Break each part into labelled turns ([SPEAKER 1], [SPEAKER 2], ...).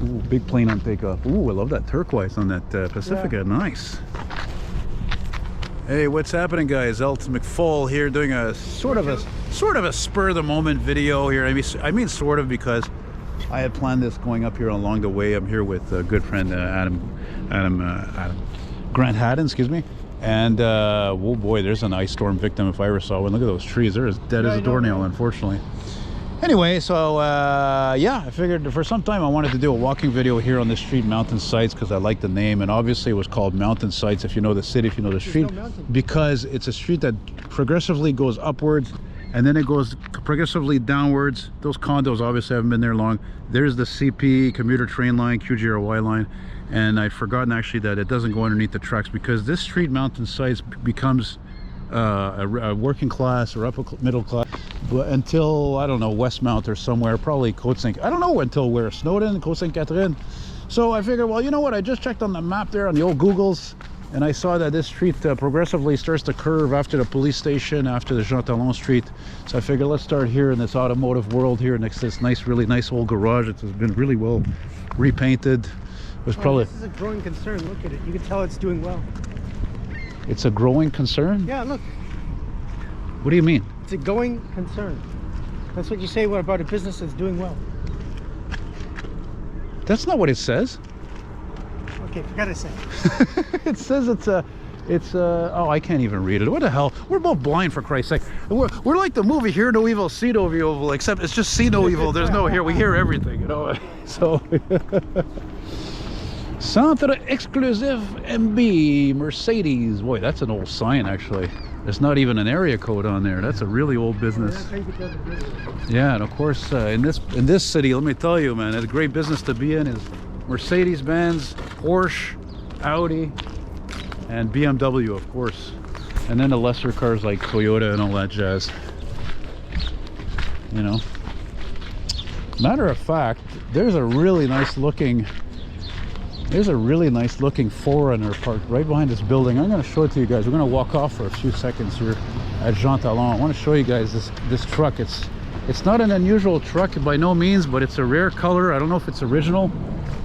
[SPEAKER 1] Ooh, big plane on takeoff. Ooh, I love that turquoise on that Pacifica. Yeah. Nice. Hey, what's happening, guys? Elton McFall here, doing a sort of a spur of the moment video here. I mean sort of, because I had planned this going up here along the way. I'm here with a good friend Grant Haddon, excuse me. And oh boy, there's an ice storm victim if I ever saw one. Look at those trees; they're as dead as a doornail, unfortunately. Anyway, so yeah, I figured for some time I wanted to do a walking video here on the street, Mountain Sights, because I like the name, and obviously it was called Mountain Sights if you know the city, if you know the street, because it's a street that progressively goes upwards and then it goes progressively downwards. Those condos obviously haven't been there long. There's the CP commuter train line, QGRY line, and I'd forgotten actually that it doesn't go underneath the tracks, because this street, Mountain Sights, becomes a working class or upper middle class, but until, I don't know, Westmount or somewhere, probably Côte-Saint, I don't know until where, Snowden, Côte-Saint-Catherine. So I figured, well, you know what, I just checked on the map there on the old Googles, and I saw that this street progressively starts to curve after the police station, after the Jean-Talon street. So I figured, let's start here in this automotive world here next to this nice, really nice old garage. It's been really well repainted. It was probably...
[SPEAKER 2] This is a growing concern. Look at it. You can tell it's doing well.
[SPEAKER 1] It's a growing concern?
[SPEAKER 2] Yeah, look.
[SPEAKER 1] What do you mean?
[SPEAKER 2] It's a going concern. That's what you say about a business that's doing well.
[SPEAKER 1] That's not what it says.
[SPEAKER 2] Okay, forgot to say.
[SPEAKER 1] It says oh, I can't even read it. What the hell? We're both blind, for Christ's sake. We're like the movie Hear No Evil, See No Evil, except it's just see no evil. There's no here. We hear everything, you know. So Centre Exclusive MB Mercedes. Boy, that's an old sign actually. There's not even an area code on there. That's a really old business. Yeah, and of course in this city, let me tell you, man, it's a great business to be in. Is Mercedes-Benz, Porsche, Audi, and BMW, of course, and then the lesser cars like Toyota and all that jazz. You know. Matter of fact, there's a really nice looking Forerunner parked right behind this building. I'm going to show it to you guys. We're going to walk off for a few seconds here at Jean-Talon. I want to show you guys this truck. It's not an unusual truck by no means, but it's a rare color. I don't know if it's original.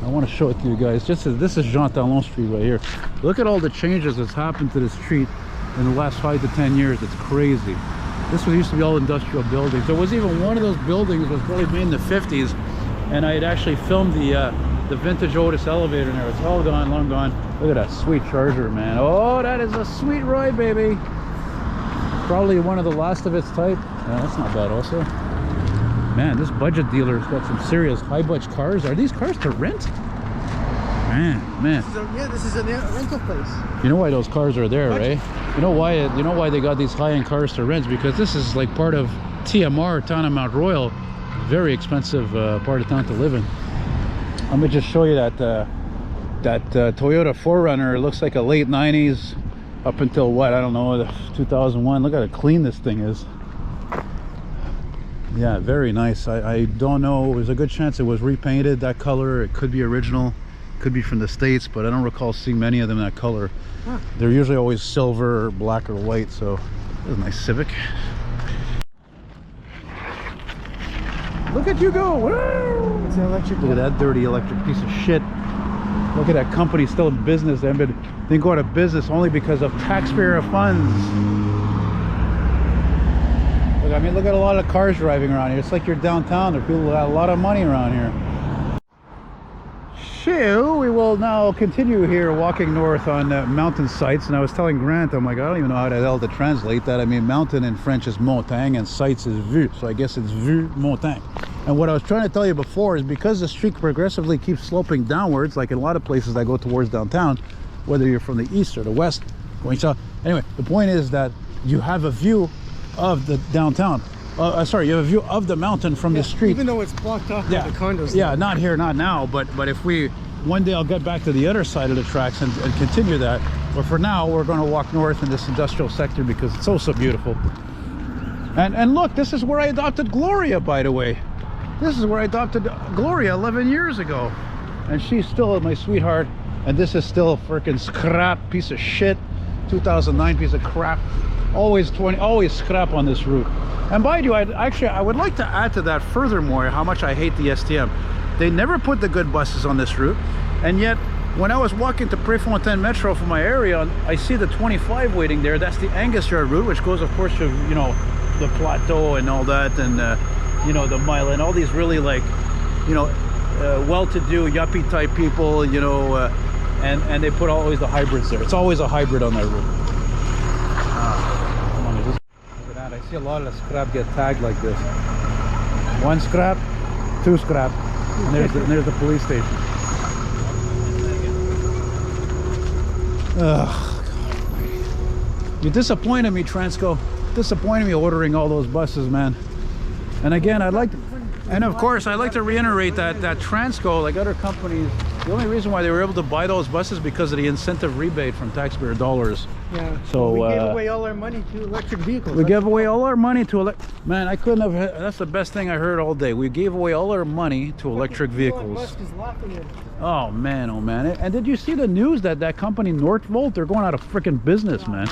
[SPEAKER 1] I want to show it to you guys. Just as this is Jean-Talon Street right here. Look at all the changes that's happened to this street in the last 5 to 10 years. It's crazy. This used to be all industrial buildings. There was even one of those buildings was probably made in the 50s, and I had actually filmed the vintage Otis elevator in there. It's all gone, long gone. Look at that sweet Charger, man. Oh, that is a sweet ride, baby. Probably one of the last of its type. Yeah, that's not bad also. Man, this budget dealer's got some serious high-budget cars. Are these cars to rent? Man.
[SPEAKER 2] This is a rental place.
[SPEAKER 1] You know why those cars are there, right? You know why they got these high-end cars to rent? Because this is like part of TMR, Town of Mount Royal. Very expensive part of town to live in. Let me just show you that Toyota 4Runner. It looks like a late 90s up until what, I don't know, 2001. Look how clean this thing is. Yeah, very nice. I don't know, there's a good chance it was repainted that color. It could be original, could be from the States, but I don't recall seeing many of them that color. Huh. They're usually always silver or black or white. So this is a nice Civic. Look at you go! Woo!
[SPEAKER 2] It's an electric.
[SPEAKER 1] Look at that dirty electric piece of shit. Look at that company still in business. They didn't go out of business only because of taxpayer funds. Look, I mean, look at a lot of cars driving around here. It's like you're downtown. There are people that have a lot of money around here. So we will now continue here walking north on Mountain Sights. And I was telling Grant, I'm like, I don't even know how the hell to translate that. I mean, mountain in French is montagne and sights is vue, so I guess it's vue montagne. And what I was trying to tell you before is because the street progressively keeps sloping downwards, like in a lot of places that go towards downtown, whether you're from the east or the west, going south. Anyway, the point is that you have a view of the downtown. Sorry, you have a view of the mountain from the street.
[SPEAKER 2] Even though it's blocked off by the condos.
[SPEAKER 1] Yeah, not here, not now, but if we, one day I'll get back to the other side of the tracks and continue that. But for now, we're going to walk north in this industrial sector because it's so beautiful. And look, this is where I adopted Gloria, by the way. This is where I adopted Gloria 11 years ago. And she's still my sweetheart. And this is still a freaking scrap piece of shit. 2009 piece of crap. Always scrap on this route. And by the way, I would like to add to that furthermore how much I hate the STM. They never put the good buses on this route. And yet, when I was walking to Préfontaine Metro from my area, I see the 25 waiting there. That's the Angus Yard route, which goes, of course, to, you know, the Plateau and all that, and you know, the Mile, and all these really, like, you know, well-to-do yuppie type people, you know, and they put always the hybrids there. It's always a hybrid on that route. Come on, look at that. I see a lot of the scrap get tagged like this. 1 scrap, 2 scrap, and there's the police station. Ugh, God. You disappointed me, Transco. Disappointed me ordering all those buses, man. And again, I'd like to, and of course, I'd like to reiterate that Transco, like other companies, the only reason why they were able to buy those buses because of the incentive rebate from taxpayer dollars.
[SPEAKER 2] Yeah.
[SPEAKER 1] So
[SPEAKER 2] we gave away all our money to electric vehicles.
[SPEAKER 1] We gave away all our money to man, I couldn't have. That's the best thing I heard all day. We gave away all our money to electric vehicles.
[SPEAKER 2] Musk is laughing at it.
[SPEAKER 1] Oh man, oh man. And did you see the news that company Northvolt, they're going out of freaking business, man.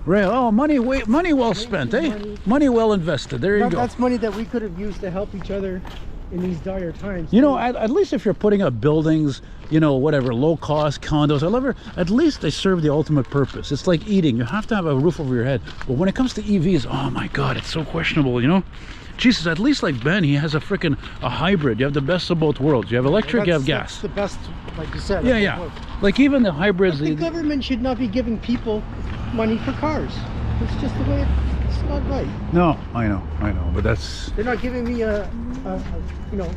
[SPEAKER 1] Right. Oh, money well spent, eh? Money well invested. There you go.
[SPEAKER 2] That's money that we could have used to help each other in these dire times.
[SPEAKER 1] You know, at least if you're putting up buildings, you know, whatever, low cost condos, at least they serve the ultimate purpose. It's like eating. You have to have a roof over your head. But when it comes to EVs, oh my God, it's so questionable, you know? Jesus, at least like Ben, he has a hybrid. You have the best of both worlds. You have electric, you have gas.
[SPEAKER 2] That's the best, like you said.
[SPEAKER 1] Yeah, yeah. Like even the hybrids.
[SPEAKER 2] The government should not be giving people money for cars. It's just the way it's not right.
[SPEAKER 1] No, I know, but that's...
[SPEAKER 2] They're not giving me a you know,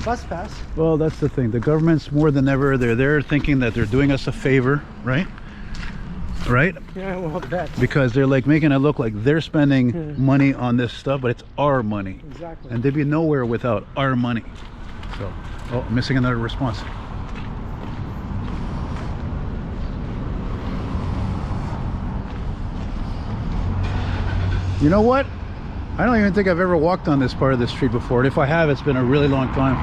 [SPEAKER 2] bus pass.
[SPEAKER 1] Well, that's the thing. The government's more than ever, they're there thinking that they're doing us a favor, right? Right?
[SPEAKER 2] Yeah, well, that.
[SPEAKER 1] Because they're like making it look like they're spending money on this stuff, but it's our money.
[SPEAKER 2] Exactly.
[SPEAKER 1] And they'd be nowhere without our money. So, oh, missing another response. You know what? I don't even think I've ever walked on this part of the street before. And if I have, it's been a really long time.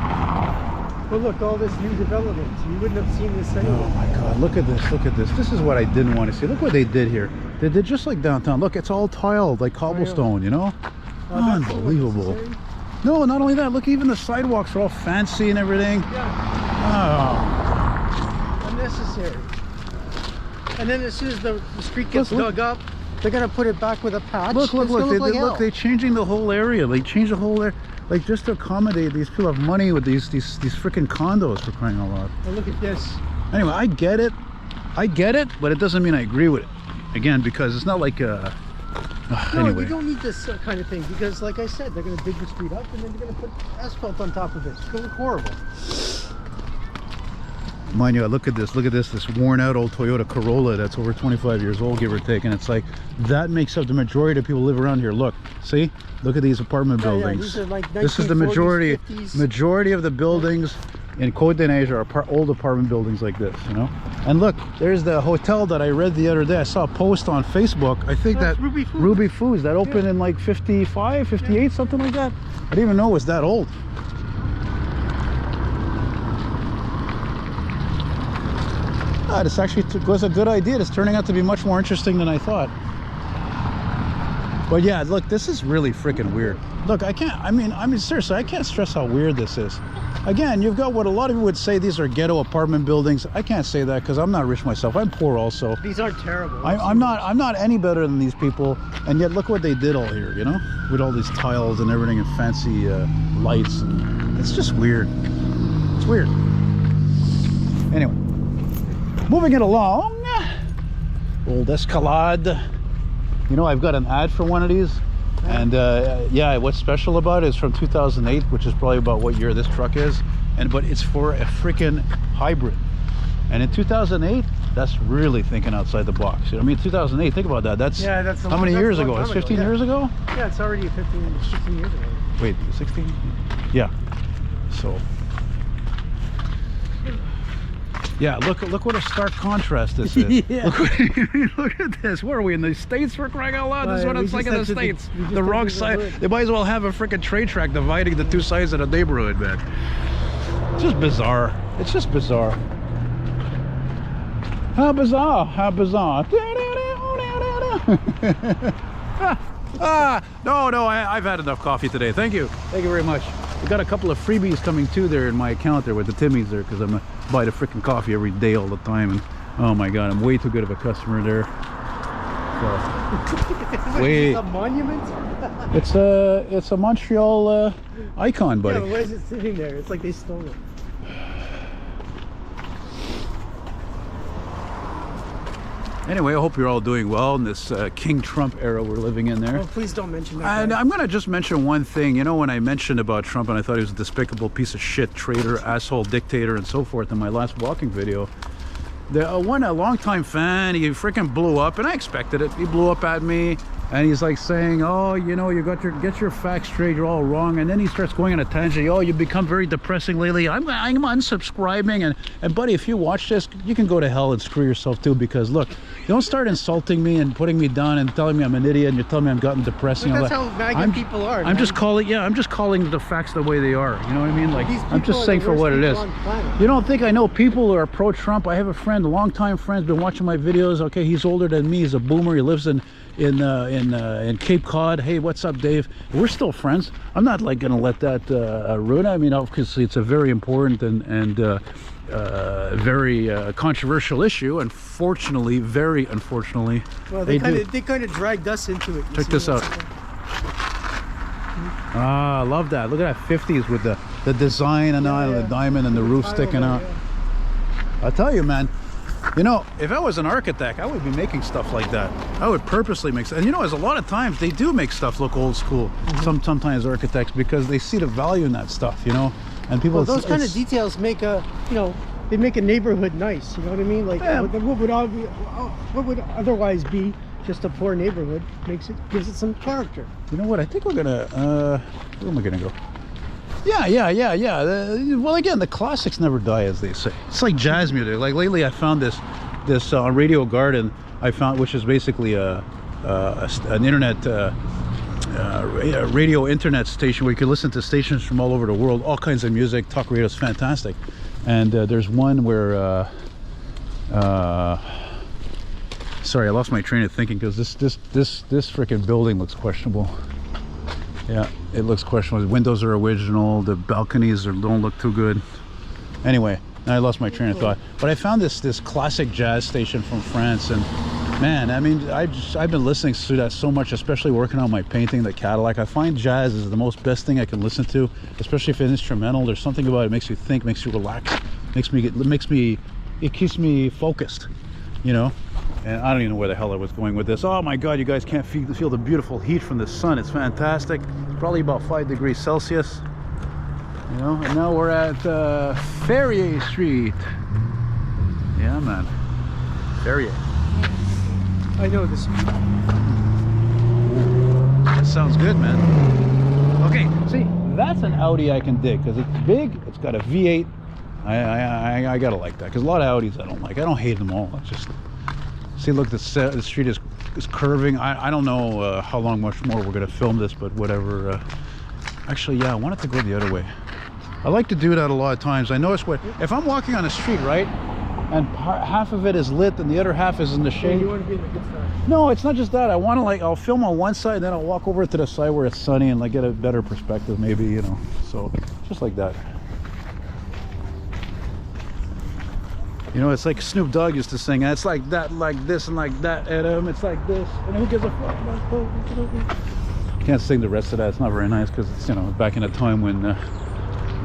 [SPEAKER 2] Well, look, all this new development. You wouldn't have seen this anyway.
[SPEAKER 1] Oh my God, look at this, look at this. This is what I didn't want to see. Look what they did here. They did just like downtown. Look, it's all tiled, like cobblestone, you know? Unbelievable. No, not only that, look, even the sidewalks are all fancy and everything.
[SPEAKER 2] Yeah. Oh. Unnecessary. And then as soon as the street gets dug up, they're gonna put it back with a patch.
[SPEAKER 1] Look, they're changing the whole area. They changed the whole area, like just to accommodate these people have money with these freaking condos, for crying out loud.
[SPEAKER 2] And look at this.
[SPEAKER 1] Anyway, I get it, but it doesn't mean I agree with it. Again, because it's not like
[SPEAKER 2] no,
[SPEAKER 1] anyway.
[SPEAKER 2] you don't need this kind of thing because, like I said, they're gonna dig the street up and then they're gonna put asphalt on top of it. It's gonna look horrible.
[SPEAKER 1] Mind you, look at this worn out old Toyota Corolla that's over 25 years old, give or take, and it's like that makes up the majority of people who live around here. Look, see, look at these apartment buildings.
[SPEAKER 2] These are like
[SPEAKER 1] this is the majority
[SPEAKER 2] 50s.
[SPEAKER 1] of the buildings in COTE-DES-NEIGES are old apartment buildings like this, you know. And look, there's the hotel that I read the other day. I saw a post on Facebook. I think that Ruby Foods that opened in like 55, 58, something like that. I didn't even know it was that old. This actually was a good idea. It's turning out to be much more interesting than I thought. But yeah, look, this is really freaking weird. Look, I mean seriously, I can't stress how weird this is. Again, you've got what a lot of you would say, these are ghetto apartment buildings. I can't say that because I'm not rich myself. I'm poor also.
[SPEAKER 2] These aren't terrible.
[SPEAKER 1] I'm not any better than these people. And yet look what they did all here, you know, with all these tiles and everything and fancy lights. And it's just weird. It's weird. Anyway. Moving it along, old Escalade. You know, I've got an ad for one of these, and yeah, what's special about it is from 2008, which is probably about what year this truck is, but it's for a freaking hybrid. And in 2008, that's really thinking outside the box. You know, I mean, 2008, think about that. That's how many years ago? It's 15 years ago?
[SPEAKER 2] Yeah, it's already 16 years ago.
[SPEAKER 1] Wait, 16? Yeah. So. Yeah, look what a stark contrast this is.
[SPEAKER 2] Yeah.
[SPEAKER 1] Look at this. Where are we in the States, for crying out loud? This is what it's like in the States. The wrong side. They might as well have a freaking trade track dividing the two sides of the neighborhood, man. It's just bizarre. It's just bizarre. How bizarre. How bizarre. No, I've had enough coffee today. Thank you. Thank you very much. I got a couple of freebies coming too there in my account there with the Timmy's there, because I'm buy the freaking coffee every day all the time, and oh my god, I'm way too good of a customer there. So,
[SPEAKER 2] Wait, a monument?
[SPEAKER 1] it's a Montreal icon, buddy.
[SPEAKER 2] Yeah, but why is it sitting there? It's like they stole it.
[SPEAKER 1] Anyway, I hope you're all doing well in this King Trump era we're living in there.
[SPEAKER 2] Oh, please don't mention that.
[SPEAKER 1] And I'm going to just mention one thing. You know, when I mentioned about Trump and I thought he was a despicable piece of shit, traitor, asshole, dictator, and so forth in my last walking video, a longtime fan, he freaking blew up, and I expected it. He blew up at me, and he's like saying, oh, you know, get your facts straight, you're all wrong. And then he starts going on a tangent. Oh, you've become very depressing lately. I'm unsubscribing. And buddy, if you watch this, you can go to hell and screw yourself too, because look, don't start insulting me and putting me down and telling me I'm an idiot, and you're telling me I'm gotten depressing.
[SPEAKER 2] But that's how MAGA people are.
[SPEAKER 1] I'm just calling the facts the way they are. You know what I mean? Like, I'm just saying for what it is. You don't think I know people who are pro-Trump? I have a friend, a longtime friend, been watching my videos. Okay, he's older than me. He's a boomer. He lives in Cape Cod. Hey, what's up, Dave? We're still friends. I'm not like gonna let that ruin it. I mean, obviously it's a very important and very controversial issue. Unfortunately, very unfortunately.
[SPEAKER 2] Well, they kind of dragged us into it.
[SPEAKER 1] Check this out. Ah, I love that. Look at that 50s with the design and the diamond and the roof sticking out. I tell you, man. You know, if I was an architect, I would be making stuff like that. I would purposely make stuff. And you know, there's a lot of times they do make stuff look old school. Sometimes architects, because they see the value in that stuff, you know. And people,
[SPEAKER 2] those kind of details make they make a neighborhood nice. You know what I mean? Like, what would otherwise be just a poor neighborhood gives it some character.
[SPEAKER 1] You know what? I think we're gonna. Where am I gonna go? Yeah. Well, again, the classics never die, as they say. It's like jazz music. Like lately, I found this Radio Garden. I found, which is basically an internet radio internet station where you can listen to stations from all over the world, all kinds of music. Talk radio is fantastic. And there's one where. Sorry, I lost my train of thinking because this freaking building looks questionable. Yeah, it looks questionable. The windows are original. The balconies don't look too good. Anyway, I lost my train of thought. But I found this classic jazz station from France, and man, I mean, I've been listening to that so much, especially working on my painting, the Cadillac. I find jazz is the most best thing I can listen to, especially if it's instrumental. There's something about it makes you think, makes you relax, it keeps me focused, you know. And I don't even know where the hell I was going with this. Oh my god, you guys can't feel the beautiful heat from the sun. It's fantastic. It's probably about 5 degrees Celsius, you know. And now we're at Ferrier Street. Yeah, man. Ferrier.
[SPEAKER 2] I know this.
[SPEAKER 1] That sounds good, man. Okay, see, that's an Audi I can dig because it's big. It's got a V8. I gotta like that, because a lot of Audis I don't like. I don't hate them all. It's just, see, look, the street is curving. I don't know how much more we're gonna film this, but whatever. Actually, yeah, I want it to go the other way. I like to do that a lot of times. I notice if I'm walking on a street, right, and half of it is lit and the other half is in the shade.
[SPEAKER 2] You want to be in the good side.
[SPEAKER 1] No, it's not just that. I want to, like, I'll film on one side, and then I'll walk over to the side where it's sunny and like get a better perspective, maybe, you know. So just like that. You know, it's like Snoop Dogg used to sing. It's like that, like this, and like that, Adam. It's like this, and who gives a fuck? Can't sing the rest of that. It's not very nice because it's, you know, back in a time when,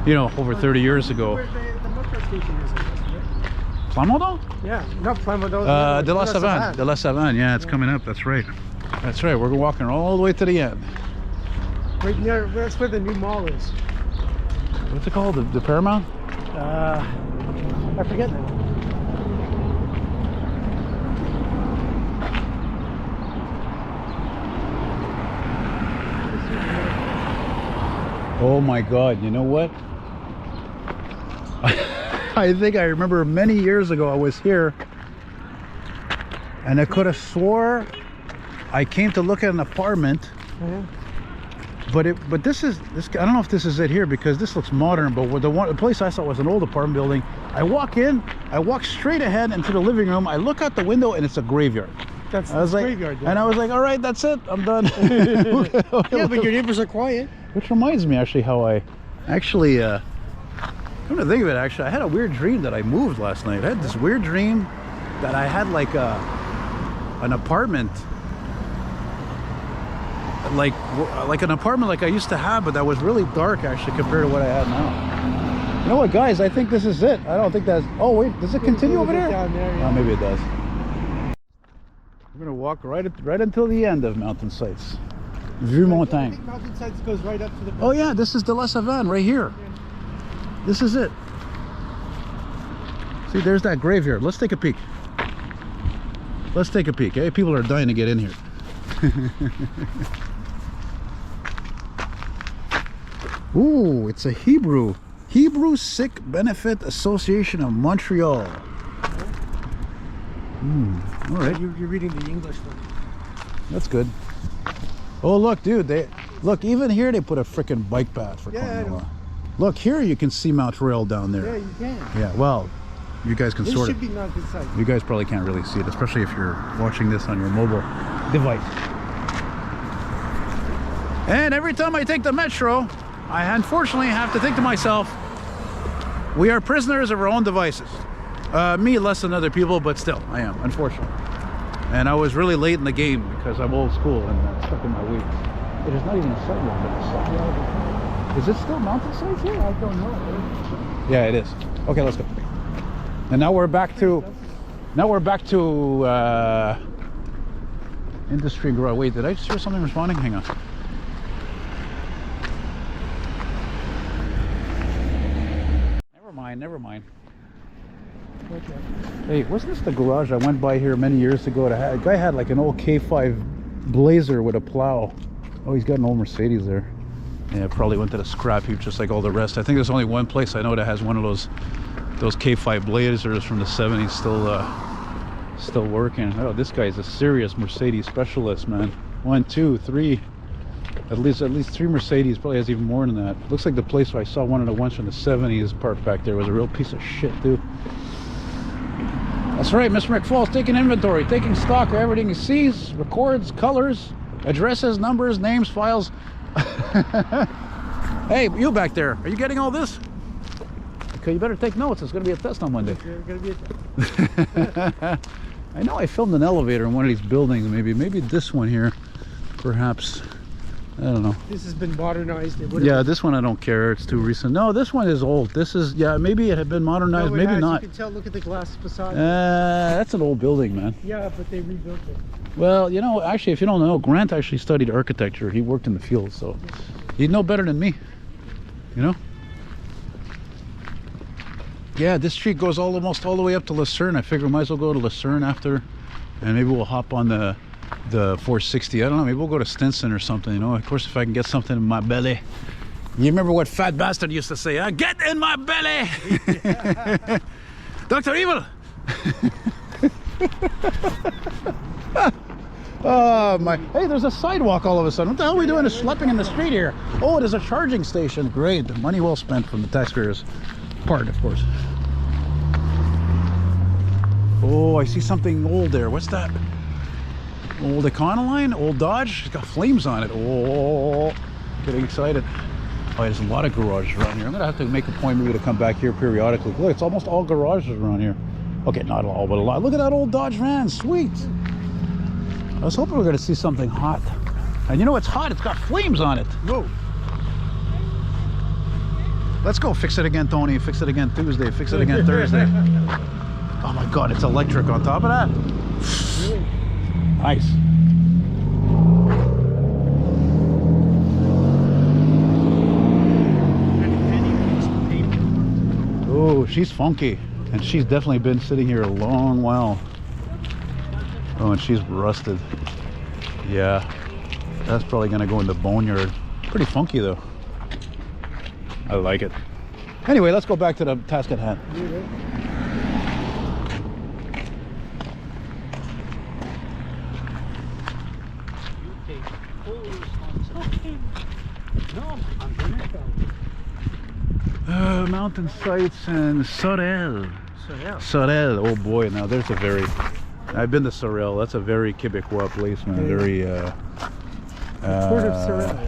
[SPEAKER 1] you know, over 30 years ago.
[SPEAKER 2] Where the metro station is,
[SPEAKER 1] Plamondon?
[SPEAKER 2] Yeah, not Plamondon.
[SPEAKER 1] De La Savane. De La Savane. Yeah, it's coming up. That's right. That's right. We're walking all the way to the end.
[SPEAKER 2] Right near, that's where the new mall is.
[SPEAKER 1] What's it called? The Paramount?
[SPEAKER 2] I forget now.
[SPEAKER 1] Oh my god, you know what? I think I remember many years ago I was here and I could have swore I came to look at an apartment. But this I don't know if this is it here, because this looks modern, but the place I saw was an old apartment building. I walk in, I walk straight ahead into the living room, I look out the window and it's a graveyard.
[SPEAKER 2] That's the graveyard.
[SPEAKER 1] And I was like, all right, that's it, I'm done.
[SPEAKER 2] Yeah, but your neighbors are quiet.
[SPEAKER 1] Which reminds me actually how I Actually, come to think of it, actually, I had a weird dream that I moved last night. I had this weird dream that I had like an apartment, like an apartment like I used to have, but that was really dark actually compared to what I had now. You know what, guys? I think this is it. I don't think that's. Oh wait, does it continue over there?
[SPEAKER 2] Down there, yeah.
[SPEAKER 1] Oh, maybe it does. We're gonna walk right until the end of Mountain Sites. Vue Montagne.
[SPEAKER 2] I think Mountain Sites goes right up to the.
[SPEAKER 1] Oh yeah, this is the La Savane right here. This is it. See, there's that graveyard. Let's take a peek. Let's take a peek. Hey, people are dying to get in here. Ooh, it's a Hebrew Sikh Benefit Association of Montreal. All right.
[SPEAKER 2] You're reading the English one.
[SPEAKER 1] That's good. Oh look, dude, look, even here they put a freaking bike path for crying out loud. Look, here you can see Montreal down there.
[SPEAKER 2] Yeah, you can.
[SPEAKER 1] Yeah, well, you guys can
[SPEAKER 2] This
[SPEAKER 1] sort
[SPEAKER 2] should
[SPEAKER 1] of.
[SPEAKER 2] be Mountain Sites.
[SPEAKER 1] You guys probably can't really see it, especially if you're watching this on your mobile device. And every time I take the metro, I unfortunately have to think to myself, we are prisoners of our own devices. Me less than other people, but still, I am, unfortunately. And I was really late in the game because I'm old school and stuck in my weeds. It is not even a sidewalk, but a sidewalk. Is it still Mountain Sites here? I don't know. Yeah, it is. Okay, let's go. And now we're back to Industry Garage. Wait, did I just hear something responding? Hang on. Never mind.
[SPEAKER 2] Okay.
[SPEAKER 1] Hey, wasn't this the garage I went by here many years ago? A guy had like an old K5 Blazer with a plow. Oh, he's got an old Mercedes there. Yeah, probably went to the scrap heap just like all the rest. I think there's only one place I know that has one of those K5 Blazers from the 70s still working. Oh, this guy's a serious Mercedes specialist, man. 1, 2, 3. At least 3 Mercedes. Probably has even more than that. Looks like the place where I saw one of the ones from the 70s parked back there was a real piece of shit, dude. That's right, Mr. McFall's taking inventory, taking stock of everything he sees, records, colors, addresses, numbers, names, files. Hey, you back there, are you getting all this? Okay, you better take notes. It's going to be a test on Monday.
[SPEAKER 2] There's going to be a test.
[SPEAKER 1] I know I filmed an elevator in one of these buildings. Maybe this one here, perhaps. I don't know.
[SPEAKER 2] This has been modernized.
[SPEAKER 1] Yeah, this one I don't care. It's too recent. No, this one is old. This is, yeah, maybe it had been modernized,
[SPEAKER 2] No,
[SPEAKER 1] maybe not.
[SPEAKER 2] You can tell, look at the glass facade.
[SPEAKER 1] That's an old building, man.
[SPEAKER 2] Yeah, but they rebuilt it.
[SPEAKER 1] Well, you know, actually, if you don't know, Grant actually studied architecture. He worked in the field, so he'd know better than me, you know? Yeah, this street goes almost all the way up to Lucerne. I figure we might as well go to Lucerne after, and maybe we'll hop on the 460. I don't know, maybe we'll go to Stinson or something, you know? Of course, if I can get something in my belly. You remember what Fat Bastard used to say, get in my belly! Dr. Evil! Oh my, hey, there's a sidewalk all of a sudden. What the hell are we doing schlepping in the street here? Oh, there's a charging station. Great, money well spent from the taxpayers' part, of course. Oh, I see something old there. What's that? Old Econoline? Old Dodge? It's got flames on it. Oh, getting excited. Oh, there's a lot of garages around here. I'm gonna have to make a point maybe to come back here periodically. Look, it's almost all garages around here. Okay, not all, but a lot. Look at that old Dodge van, sweet. I was hoping we were gonna see something hot. And you know what's hot? It's got flames on it. Whoa. Let's go fix it again, Tony. Fix it again Tuesday. Fix it again Thursday. Oh my God, it's electric on top of that.
[SPEAKER 2] Really?
[SPEAKER 1] Nice. Oh, she's funky. And she's definitely been sitting here a long while. Oh, and she's rusted. Yeah, that's probably gonna go in the boneyard. Pretty funky though. I like it. Anyway, let's go back to the task at hand. Mountain sites and Sorel. Sorel, oh boy, now there's a very, I've been to Sorel, that's a very Quebecois place, man. Very,
[SPEAKER 2] Port of Sorel.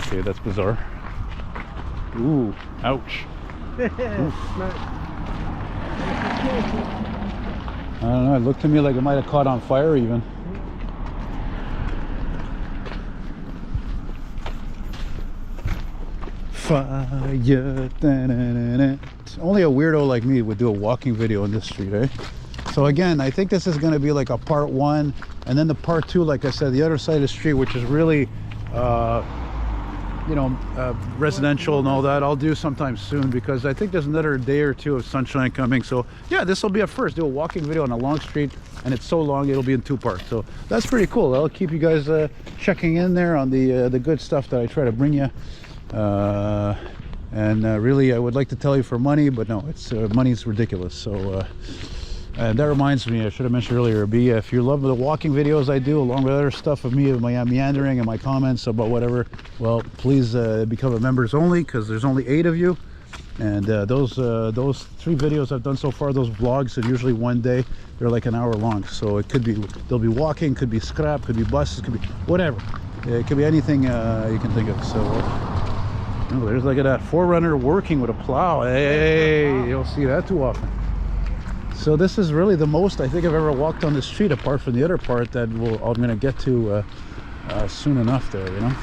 [SPEAKER 1] okay, that's bizarre. Ooh, ouch.
[SPEAKER 2] Not-
[SPEAKER 1] I don't know, it looked to me like it might have caught on fire even. Fire. Da-na-na-na. Only a weirdo like me would do a walking video in this street, eh? So again, I think this is going to be like a part 1, and then the part 2, like I said, the other side of the street, which is really you know, residential and all that, I'll do sometime soon, because I think there's another day or 2 of sunshine coming. So yeah, this will be a first, do a walking video on a long street, and it's so long it'll be in 2 parts. So that's pretty cool. I'll keep you guys checking in there on the good stuff that I try to bring you. Really, I would like to tell you for money, but no, it's money's ridiculous. So and that reminds me, I should have mentioned earlier, if you love the walking videos I do, along with other stuff of me, my meandering and my comments about whatever, well, please become a members only, because there's only 8 of you. And those 3 videos I've done so far, those vlogs, are usually one day. They're like an hour long. So it could be, they'll be walking, could be scrap, could be buses, could be whatever. It could be anything you can think of. So oh, there's, look at that, 4Runner working with a plow. Hey, you don't see that too often. So this is really the most I think I've ever walked on the street, apart from the other part that I'm going to get to soon enough there, you know.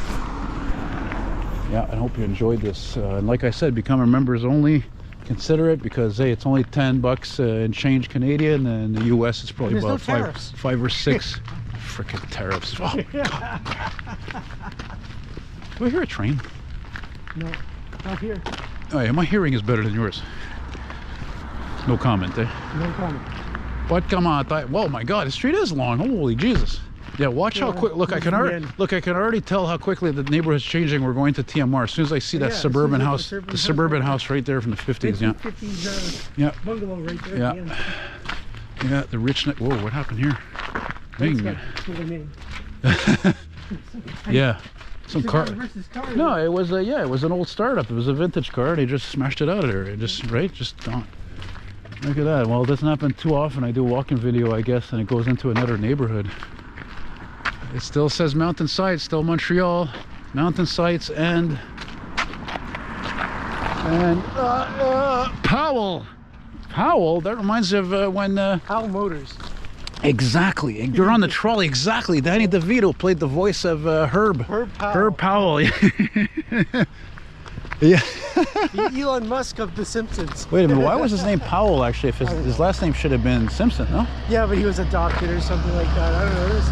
[SPEAKER 1] Yeah, I hope you enjoyed this. And like I said, become a members only. Consider it, because hey, it's only $10 and change Canadian, and the US is probably about
[SPEAKER 2] no
[SPEAKER 1] 5 or 6. Freaking tariffs. Oh, God. Do I hear a train?
[SPEAKER 2] No, not here.
[SPEAKER 1] Oh yeah, my hearing is better than yours. No comment, eh?
[SPEAKER 2] No comment.
[SPEAKER 1] But come on, whoa, my God, the street is long. Holy Jesus! Yeah, watch how quick. Look, I can already tell how quickly the neighborhood's changing. We're going to TMR as soon as I see that suburban house, the suburban house right there from the 50s. Yeah.
[SPEAKER 2] 50s,
[SPEAKER 1] yeah.
[SPEAKER 2] Bungalow right there.
[SPEAKER 1] Yeah.
[SPEAKER 2] At the end.
[SPEAKER 1] Yeah, the rich. Whoa, what happened here? Yeah. Some car. No, it was yeah, it was an old startup. It was a vintage car, and he just smashed it out of there. It just gone. Look at that. Well, it doesn't happen too often. I do a walking video, I guess, and it goes into another neighborhood. It still says Mountain Sites, still Montreal, Mountain Sites, and Powell. Powell. That reminds me of when
[SPEAKER 2] Powell Motors.
[SPEAKER 1] Exactly. You're on the trolley. Exactly. Danny DeVito played the voice of Herb.
[SPEAKER 2] Herb Powell.
[SPEAKER 1] Herb Powell. Yeah.
[SPEAKER 2] The Elon Musk of The Simpsons.
[SPEAKER 1] Wait a minute. Why was his name Powell, actually? If his last name should have been Simpson, no?
[SPEAKER 2] Yeah, but he was adopted or something like that. I don't know. There's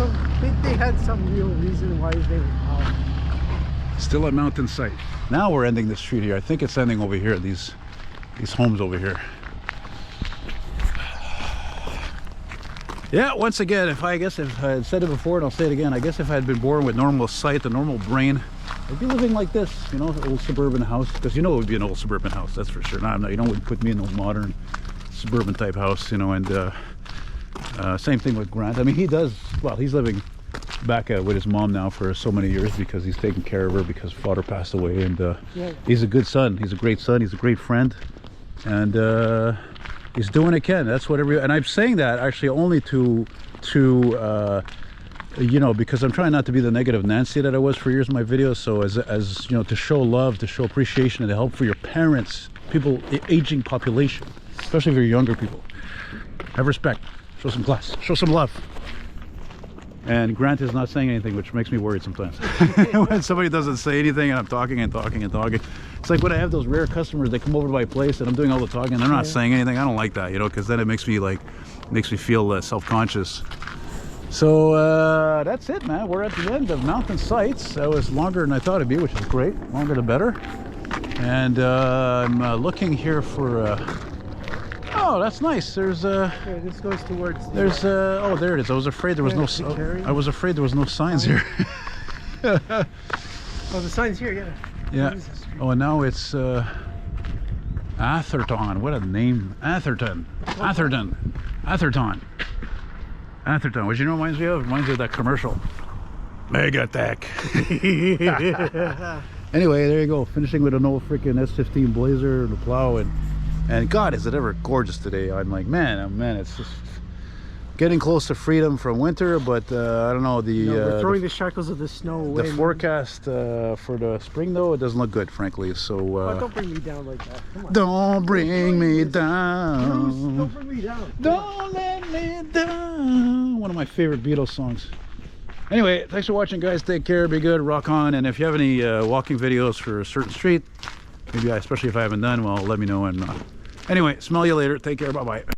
[SPEAKER 2] they had some real reason why his name was Powell.
[SPEAKER 1] Still at Mountain Site. Now we're ending the street here. I think it's ending over here. These homes over here. Yeah, once again, if I had said it before, and I'll say it again, I guess if I had been born with normal sight, a normal brain, I'd be living like this, you know, an old suburban house. Because you know it would be an old suburban house, that's for sure. No, you don't wouldn't put me in a modern suburban type house, you know. And same thing with Grant. I mean, he does, well, he's living back with his mom now for so many years, because he's taking care of her because father passed away. And he's a good son, he's a great son, he's a great friend. And he's doing what he can. That's what and I'm saying that actually only to you know, because I'm trying not to be the negative Nancy that I was for years in my videos. So as you know, to show love, to show appreciation, and to help for your parents, people, aging population, especially for your younger people. Have respect, show some class, show some love. And Grant is not saying anything, which makes me worried sometimes. When somebody doesn't say anything and I'm talking and talking and talking. It's like when I have those rare customers that come over to my place and I'm doing all the talking and they're not saying anything. I don't like that, you know, because then it makes me feel self-conscious. So that's it, man. We're at the end of Mountain Sites. That was longer than I thought it'd be, which is great. Longer the better. And I'm looking here for oh, that's nice. There's
[SPEAKER 2] this goes towards
[SPEAKER 1] there's oh, there it is. I was afraid there was no signs here.
[SPEAKER 2] Oh, the sign's here, yeah.
[SPEAKER 1] Yeah. Oh, and now it's Atherton. What a name. Atherton. What you know reminds me of? It reminds me of that commercial. Mega Tech. Anyway, there you go. Finishing with an old freaking S15 Blazer and a plow, and God, is it ever gorgeous today. I'm like, man, oh man, it's just getting close to freedom from winter, but I don't know,
[SPEAKER 2] we're throwing the shackles of the snow away.
[SPEAKER 1] the forecast for the spring, though, it doesn't look good, frankly. So
[SPEAKER 2] don't bring me down like that. Come on.
[SPEAKER 1] don't bring me down.
[SPEAKER 2] Bruce, don't bring me down.
[SPEAKER 1] Don't let me down. One of my favorite Beatles songs. Anyway, thanks for watching, guys. Take care, be good, rock on. And if you have any walking videos for a certain street, maybe especially if I haven't done, well, let me know. And anyway, smell you later. Take care. Bye bye.